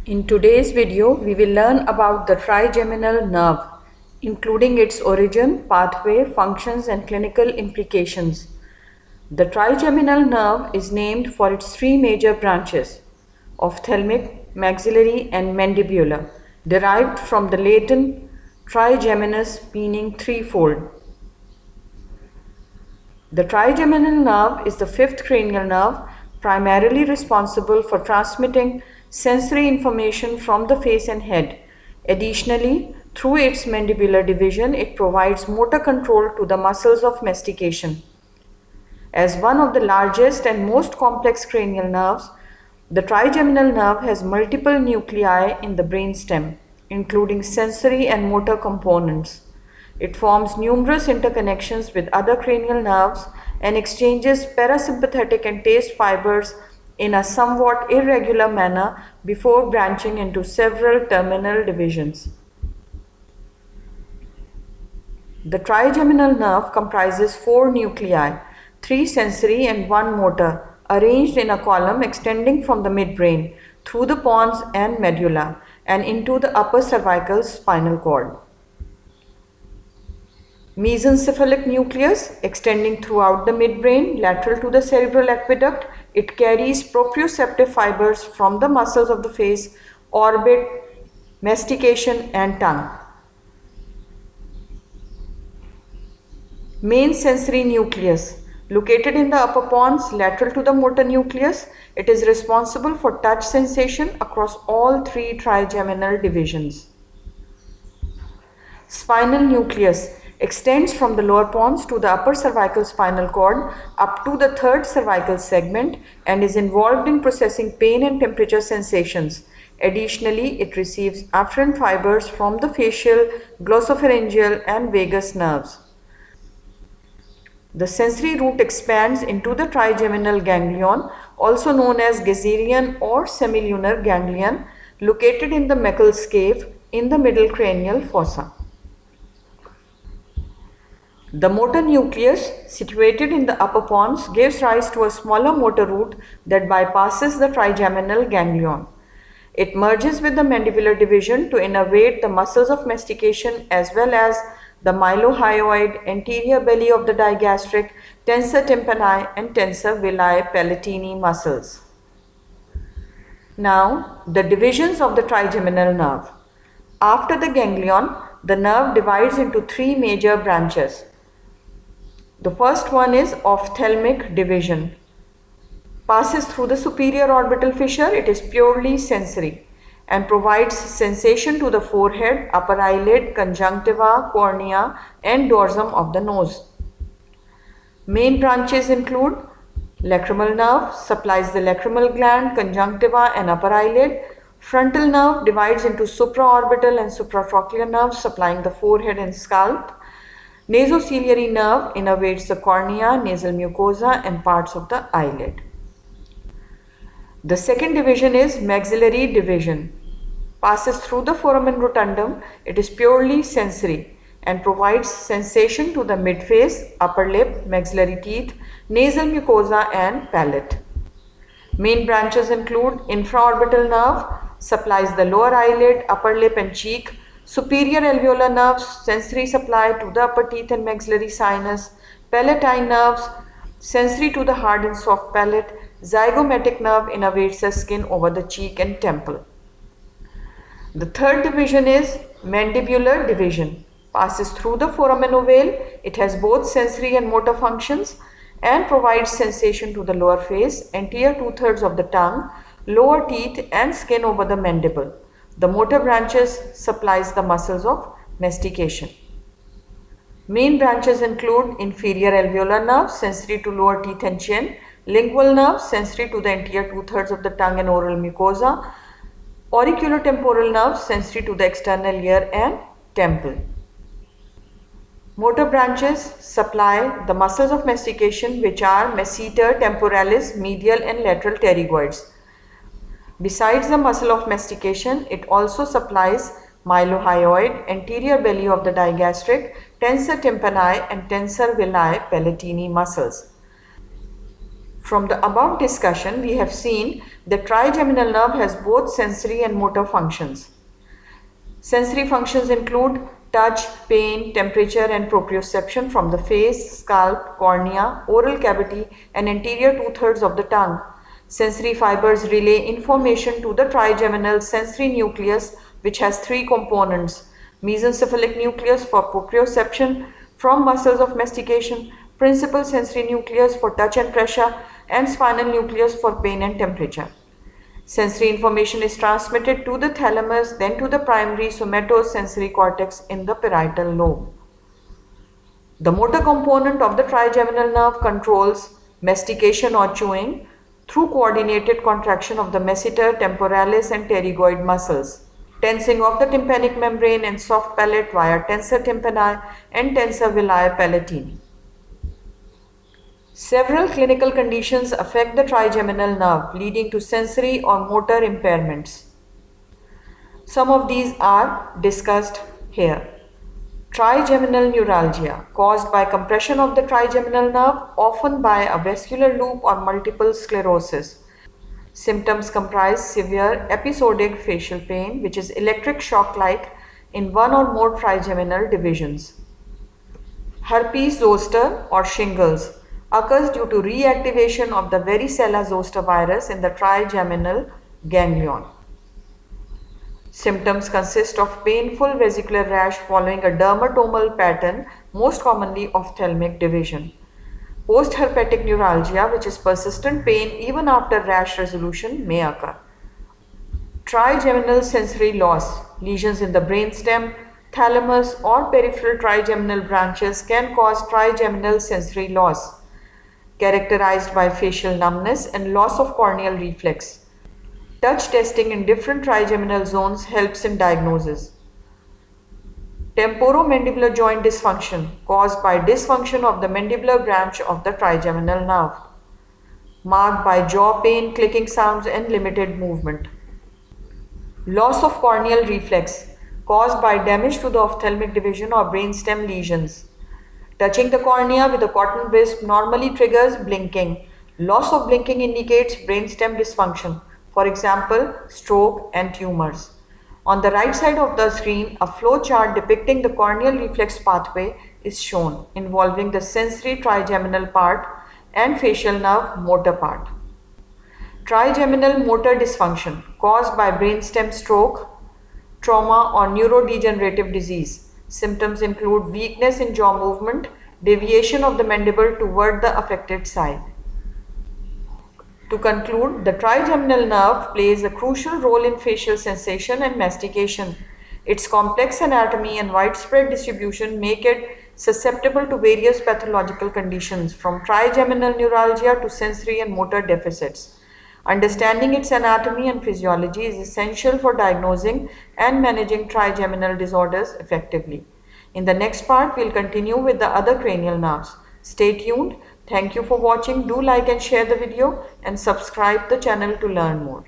In today's video, we will learn about the trigeminal nerve, including its origin, pathway, functions, and clinical implications. The trigeminal nerve is named for its three major branches, ophthalmic, maxillary, and mandibular, derived from the Latin trigeminus meaning threefold. The trigeminal nerve is the fifth cranial nerve, primarily responsible for transmitting sensory information from the face and head. Additionally, through its mandibular division, it provides motor control to the muscles of mastication. As one of the largest and most complex cranial nerves, the trigeminal nerve has multiple nuclei in the brainstem, including sensory and motor components. It forms numerous interconnections with other cranial nerves and exchanges parasympathetic and taste fibers in a somewhat irregular manner before branching into several terminal divisions. The trigeminal nerve comprises four nuclei, three sensory and one motor, arranged in a column extending from the midbrain through the pons and medulla and into the upper cervical spinal cord. Mesencephalic nucleus extending throughout the midbrain lateral to the cerebral aqueduct. It carries proprioceptive fibers from the muscles of the face, orbit, mastication and tongue. Main sensory nucleus located in the upper pons lateral to the motor nucleus. It is responsible for touch sensation across all three trigeminal divisions. Spinal nucleus extends from the lower pons to the upper cervical spinal cord up to the third cervical segment and is involved in processing pain and temperature sensations. Additionally, it receives afferent fibers from the facial, glossopharyngeal and vagus nerves. The sensory root expands into the trigeminal ganglion, also known as Gazerian or semilunar ganglion, located in the Meckel's cave in the middle cranial fossa. The motor nucleus, situated in the upper pons, gives rise to a smaller motor root that bypasses the trigeminal ganglion. It merges with the mandibular division to innervate the muscles of mastication as well as the mylohyoid, anterior belly of the digastric, tensor tympani and tensor villi palatini muscles. Now, the divisions of the trigeminal nerve. After the ganglion, the nerve divides into three major branches. The first one is ophthalmic division. Passes through the superior orbital fissure. It is purely sensory and provides sensation to the forehead, upper eyelid, conjunctiva, cornea and dorsum of the nose. Main branches include lacrimal nerve, supplies the lacrimal gland, conjunctiva and upper eyelid. Frontal nerve divides into supraorbital and supratrochlear nerves, supplying the forehead and scalp. Nasociliary nerve innervates the cornea, nasal mucosa and parts of the eyelid. The second division is maxillary division. Passes through the foramen rotundum. It is purely sensory and provides sensation to the midface, upper lip, maxillary teeth, nasal mucosa and palate. Main branches include infraorbital nerve, supplies the lower eyelid, upper lip and cheek. Superior alveolar nerves, sensory supply to the upper teeth and maxillary sinus. Palatine nerves, sensory to the hard and soft palate. Zygomatic nerve innervates the skin over the cheek and temple. The third division is mandibular division. Passes through the foramen ovale. It has both sensory and motor functions and provides sensation to the lower face, anterior 2/3 of the tongue, lower teeth and skin over the mandible. The motor branches supplies the muscles of mastication. Main branches include inferior alveolar nerve, sensory to lower teeth and chin, lingual nerve, sensory to the anterior 2/3 of the tongue and oral mucosa, auriculotemporal nerve, sensory to the external ear and temple. Motor branches supply the muscles of mastication, which are masseter, temporalis, medial and lateral pterygoids. Besides the muscle of mastication, it also supplies mylohyoid, anterior belly of the digastric, tensor tympani and tensor villi palatini muscles. From the above discussion, we have seen that trigeminal nerve has both sensory and motor functions. Sensory functions include touch, pain, temperature and proprioception from the face, scalp, cornea, oral cavity and anterior 2/3 of the tongue. Sensory fibers relay information to the trigeminal sensory nucleus, which has three components: mesencephalic nucleus for proprioception from muscles of mastication, principal sensory nucleus for touch and pressure, and spinal nucleus for pain and temperature. Sensory information is transmitted to the thalamus, then to the primary somatosensory cortex in the parietal lobe. The motor component of the trigeminal nerve controls mastication or chewing through coordinated contraction of the masseter, temporalis and pterygoid muscles, tensing of the tympanic membrane and soft palate via tensor tympani and tensor villi palatini. Several clinical conditions affect the trigeminal nerve, leading to sensory or motor impairments. Some of these are discussed here. Trigeminal neuralgia, caused by compression of the trigeminal nerve, often by a vascular loop or multiple sclerosis. Symptoms comprise severe episodic facial pain, which is electric shock-like in one or more trigeminal divisions. Herpes zoster or shingles occurs due to reactivation of the varicella zoster virus in the trigeminal ganglion. Symptoms consist of painful vesicular rash following a dermatomal pattern, most commonly ophthalmic division. Postherpetic neuralgia, which is persistent pain even after rash resolution, may occur. Trigeminal sensory loss, lesions in the brainstem, thalamus or peripheral trigeminal branches can cause trigeminal sensory loss, characterized by facial numbness and loss of corneal reflex. Touch testing in different trigeminal zones helps in diagnosis. Temporomandibular joint dysfunction, caused by dysfunction of the mandibular branch of the trigeminal nerve, marked by jaw pain, clicking sounds and limited movement. Loss of corneal reflex, caused by damage to the ophthalmic division or brainstem lesions. Touching the cornea with a cotton wisp normally triggers blinking. Loss of blinking indicates brainstem dysfunction, for example, stroke and tumors. On the right side of the screen, a flow chart depicting the corneal reflex pathway is shown, involving the sensory trigeminal part and facial nerve motor part. Trigeminal motor dysfunction, caused by brainstem stroke, trauma or neurodegenerative disease. Symptoms include weakness in jaw movement, deviation of the mandible toward the affected side. To conclude, the trigeminal nerve plays a crucial role in facial sensation and mastication. Its complex anatomy and widespread distribution make it susceptible to various pathological conditions, from trigeminal neuralgia to sensory and motor deficits. Understanding its anatomy and physiology is essential for diagnosing and managing trigeminal disorders effectively. In the next part, we'll continue with the other cranial nerves. Stay tuned. Thank you for watching. Do like and share the video and subscribe the channel to learn more.